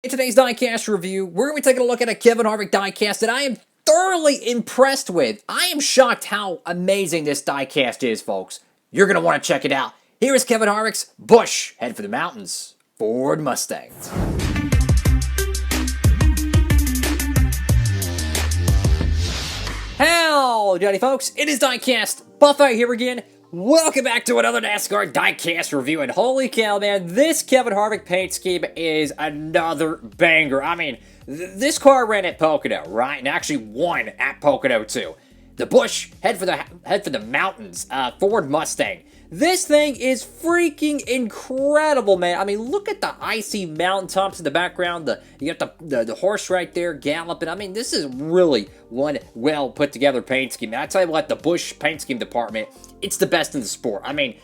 In today's diecast review, we're going to be taking a look at a Kevin Harvick diecast that I am thoroughly impressed with. I am shocked how amazing this diecast is, folks. You're going to want to check it out. Here is Kevin Harvick's Busch, head for the mountains, Ford Mustang. Howdy, folks. It is Diecastbuffet here again. Welcome back to another NASCAR Diecast review, and holy cow, man, this Kevin Harvick paint scheme is another banger. I mean, this car ran at Pocono, right, and actually won at Pocono too. The Busch, head for the mountains, Ford Mustang. This thing is freaking incredible, man. I mean, look at the icy mountaintops in the background. You got the horse right there galloping. I mean, this is really one well put together paint scheme. And I tell you what, the Busch paint scheme department, it's the best in the sport. I mean,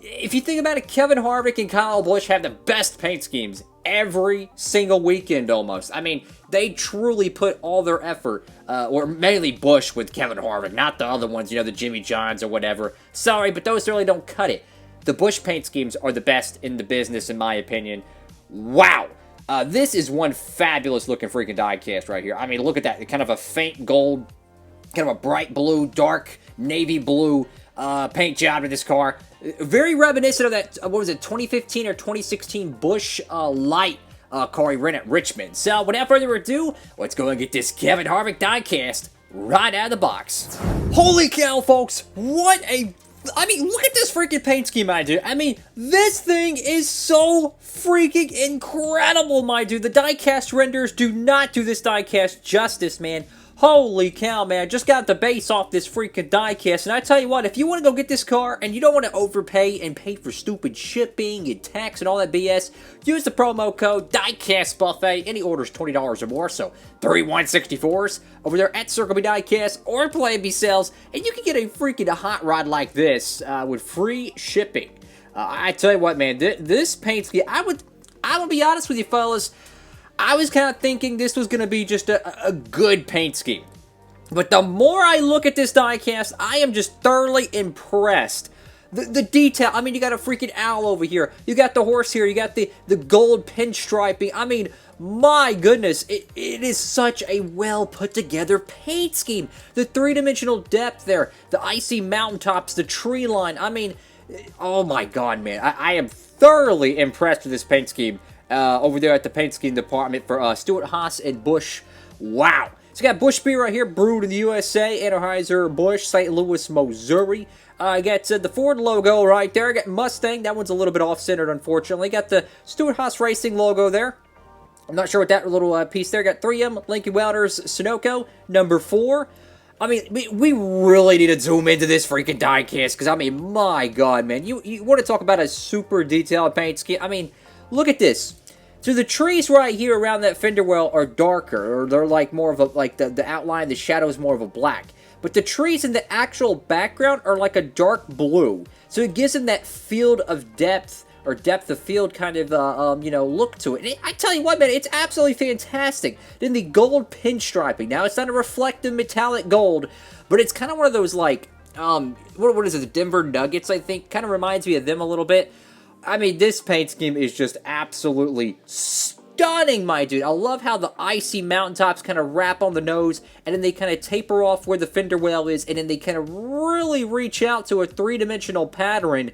if you think about it, Kevin Harvick and Kyle Busch have the best paint schemes every single weekend almost. I mean, they truly put all their effort, or mainly Busch with Kevin Harvick, not the other ones, you know, the Jimmy Johns or whatever. Sorry, but those really don't cut it. The Busch paint schemes are the best in the business, in my opinion. Wow. This is one fabulous looking freaking diecast right here. I mean, look at that. Kind of a faint gold, kind of a bright blue, dark navy blue paint job to this car. Very reminiscent of that, what was it, 2015 or 2016 Busch light car he ran at Richmond. So, without further ado, let's go and get this Kevin Harvick diecast right out of the box. Holy cow, folks! I mean, look at this freaking paint scheme, my dude. I mean, this thing is so freaking incredible, my dude. The diecast renders do not do this diecast justice, man. Holy cow, man. I just got the base off this freaking diecast, and I tell you what, if you want to go get this car and you don't want to overpay and pay for stupid shipping and tax and all that BS, use the promo code DIECASTBUFFET. Any orders $20 or more, so 3164s over there at Circle B Diecast or Plan B Sales, and you can get a freaking hot rod like this with free shipping. I tell you what, man, this paint scheme, I'm gonna be honest with you, fellas, I was kind of thinking this was going to be just a good paint scheme. But the more I look at this diecast, I am just thoroughly impressed. The detail, I mean, you got a freaking owl over here. You got the horse here. You got the gold pinstriping. I mean, my goodness, it is such a well put together paint scheme. The three-dimensional depth there, the icy mountaintops, the tree line. I mean, oh my god, man. I am thoroughly impressed with this paint scheme. Over there at the paint scheme department for Stewart-Haas and Busch. Wow. So you got Busch beer right here, brewed in the USA, Anheuser-Busch, St. Louis, Missouri. I got the Ford logo right there. I got Mustang. That one's a little bit off-centered, unfortunately. Got the Stewart-Haas Racing logo there. I'm not sure what that little piece there. Got 3M, Lincoln Welders, Sunoco, number 4. I mean, we really need to zoom into this freaking diecast, because, I mean, my god, man. You want to talk about a super detailed paint scheme? I mean, look at this. So the trees right here around that fender well are darker, or they're like more of a, like the outline, the shadow is more of a black. But the trees in the actual background are like a dark blue. So it gives them that field of depth, or depth of field kind of, you know, look to it. And I tell you what, man, it's absolutely fantastic. Then the gold pinstriping. Now, it's not a reflective metallic gold, but it's kind of one of those, like, what is it, the Denver Nuggets, I think? Kind of reminds me of them a little bit. I mean, this paint scheme is just absolutely stunning, my dude. I love how the icy mountaintops kind of wrap on the nose, and then they kind of taper off where the fender well is, and then they kind of really reach out to a three-dimensional pattern.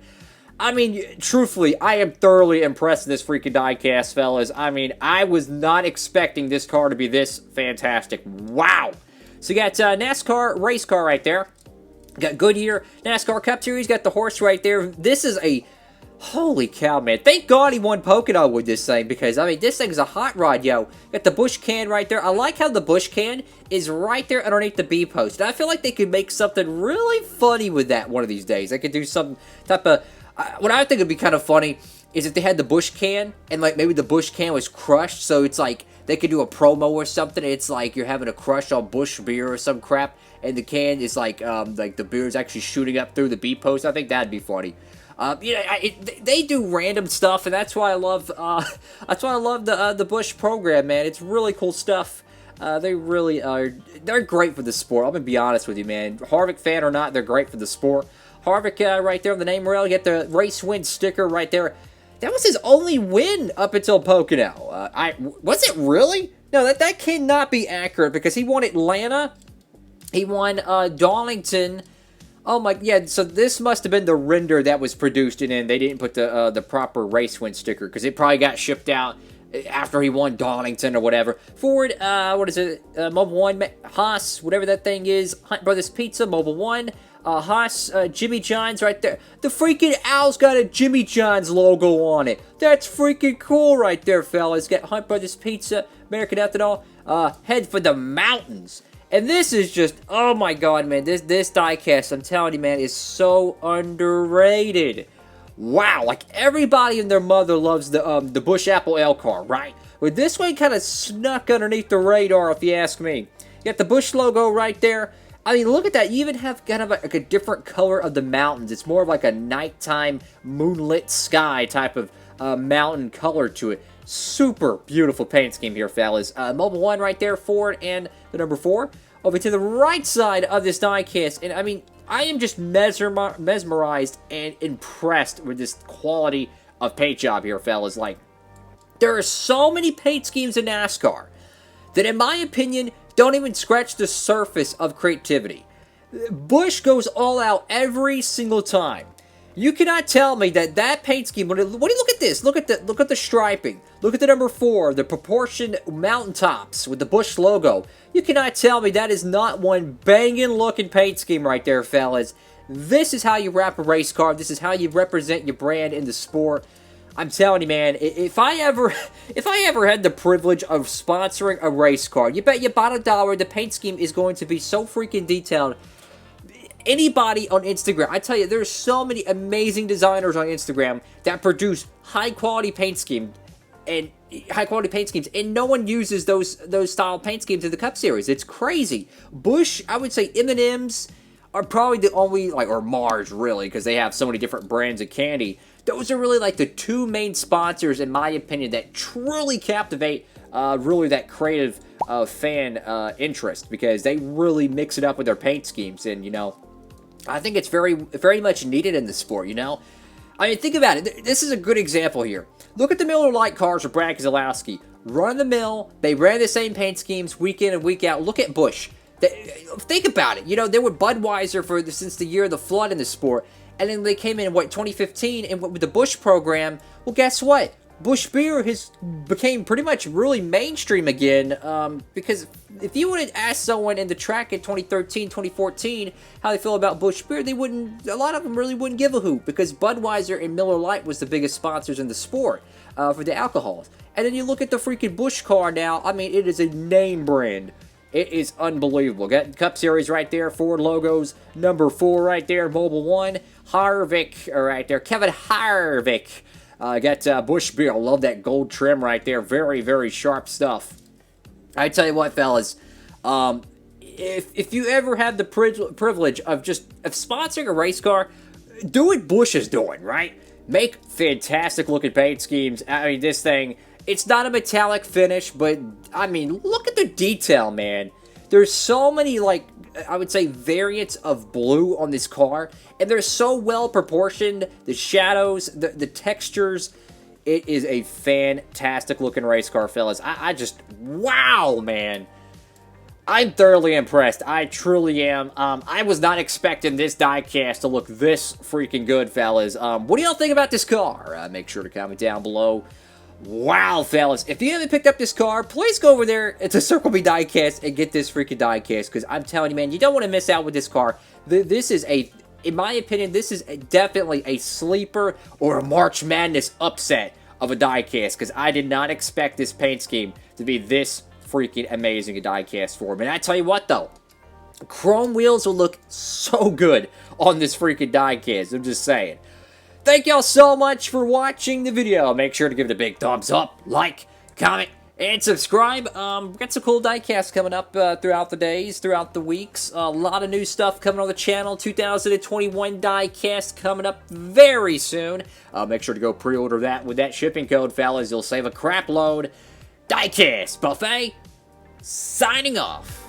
I mean, truthfully, I am thoroughly impressed with this freaking diecast, fellas. I mean, I was not expecting this car to be this fantastic. Wow. So you got NASCAR race car right there. Got Goodyear NASCAR Cup Series. Got the horse right there. This is a... Holy cow, man. Thank God he won Pocono with this thing, because, I mean, this thing's a hot rod, yo. Got the Busch can right there. I like how the Busch can is right there underneath the B post. I feel like they could make something really funny with that one of these days. They could do some type of... what I think would be kind of funny is if they had the Busch can, and, like, maybe the Busch can was crushed, so it's like they could do a promo or something. It's like you're having a crush on Busch beer or some crap, and the can is like the beer is actually shooting up through the B post. I think that'd be funny. You know, they do random stuff, and that's why I love the Busch program, man. It's really cool stuff. They really are. They're great for the sport. I'm gonna be honest with you, man. Harvick fan or not, they're great for the sport. Harvick right there on the name rail. You get the race win sticker right there. That was his only win up until Pocono. Was it really? No, that cannot be accurate because he won Atlanta. He won Darlington. Oh my, yeah, so this must have been the render that was produced, and then they didn't put the proper race win sticker because it probably got shipped out after he won Darlington or whatever. Ford, what is it? Mobile 1, Haas, whatever that thing is. Hunt Brothers Pizza, Mobile 1. Haas, Jimmy John's right there. The freaking owl's got a Jimmy John's logo on it. That's freaking cool right there, fellas. Got Hunt Brothers Pizza, American Ethanol. Head for the mountains. And this is just, oh my god, man. This diecast, I'm telling you, man, is so underrated. Wow, like everybody and their mother loves the Busch Apple L car, right? But this one kind of snuck underneath the radar, if you ask me. You got the Busch logo right there. I mean, look at that. You even have kind of like a different color of the mountains. It's more of like a nighttime moonlit sky type of mountain color to it. Super beautiful paint scheme here, fellas. Mobile 1 right there, Ford, and the number 4. Over to the right side of this diecast. And I mean, I am just mesmerized and impressed with this quality of paint job here, fellas. Like, there are so many paint schemes in NASCAR that, in my opinion, don't even scratch the surface of creativity. Busch goes all out every single time. You cannot tell me that paint scheme. When you look at this, look at the striping. Look at the number 4, the proportioned mountaintops with the Busch logo. You cannot tell me that is not one banging looking paint scheme right there, fellas. This is how you wrap a race car. This is how you represent your brand in the sport. I'm telling you, man, if I ever had the privilege of sponsoring a race car, you bet you about $1 the paint scheme is going to be so freaking detailed. Anybody on Instagram, I tell you, there's so many amazing designers on Instagram that produce high-quality paint schemes, and no one uses those style paint schemes in the Cup Series. It's crazy. Busch, I would say M&M's are probably the only, like, or Mars, really, because they have so many different brands of candy. Those are really, like, the two main sponsors, in my opinion, that truly captivate, really, that creative fan interest, because they really mix it up with their paint schemes, and, you know, I think it's very, very much needed in the sport, you know? I mean, think about it. This is a good example here. Look at the Miller Lite cars with Brad Keselowski. Run-of-the-mill. They ran the same paint schemes week in and week out. Look at Busch. Think about it. You know, they were Budweiser since the year of the flood in the sport. And then they came in, 2015, and with the Busch program, well, guess what? Busch Beer became pretty much really mainstream again, because if you would have asked someone in the track in 2013, 2014 how they feel about Busch Beer, a lot of them really wouldn't give a hoot, because Budweiser and Miller Lite was the biggest sponsors in the sport for the alcohols. And then you look at the freaking Busch car now, I mean, it is a name brand. It is unbelievable. Got Cup Series right there, Ford logos, number 4 right there, Mobile 1, Harvick right there, Kevin Harvick. Got Busch Beer. I love that gold trim right there. Very, very sharp stuff. I tell you what, fellas. If you ever had the privilege of sponsoring a race car, do what Busch is doing, right? Make fantastic looking paint schemes. I mean, this thing, it's not a metallic finish, but, I mean, look at the detail, man. There's so many, like, I would say variants of blue on this car, and they're so well proportioned. The shadows, the textures. It is a fantastic looking race car, fellas. I just, wow, man. I'm thoroughly impressed. I truly am. I was not expecting this diecast to look this freaking good, fellas. What do y'all think about this car? Make sure to comment down below. Wow, fellas. If you haven't picked up this car, please go over there to Circle B Diecast and get this freaking diecast, because I'm telling you, man, you don't want to miss out with this car. This is in my opinion, this is definitely a sleeper or a March Madness upset of a diecast, because I did not expect this paint scheme to be this freaking amazing a diecast form. And I tell you what, though, chrome wheels will look so good on this freaking diecast. I'm just saying. Thank y'all so much for watching the video. Make sure to give it a big thumbs up, like, comment, and subscribe. We've got some cool diecasts coming up throughout the days, throughout the weeks. A lot of new stuff coming on the channel. 2021 diecast coming up very soon. Make sure to go pre-order that with that shipping code, fellas. You'll save a crap load. Diecast Buffet, signing off.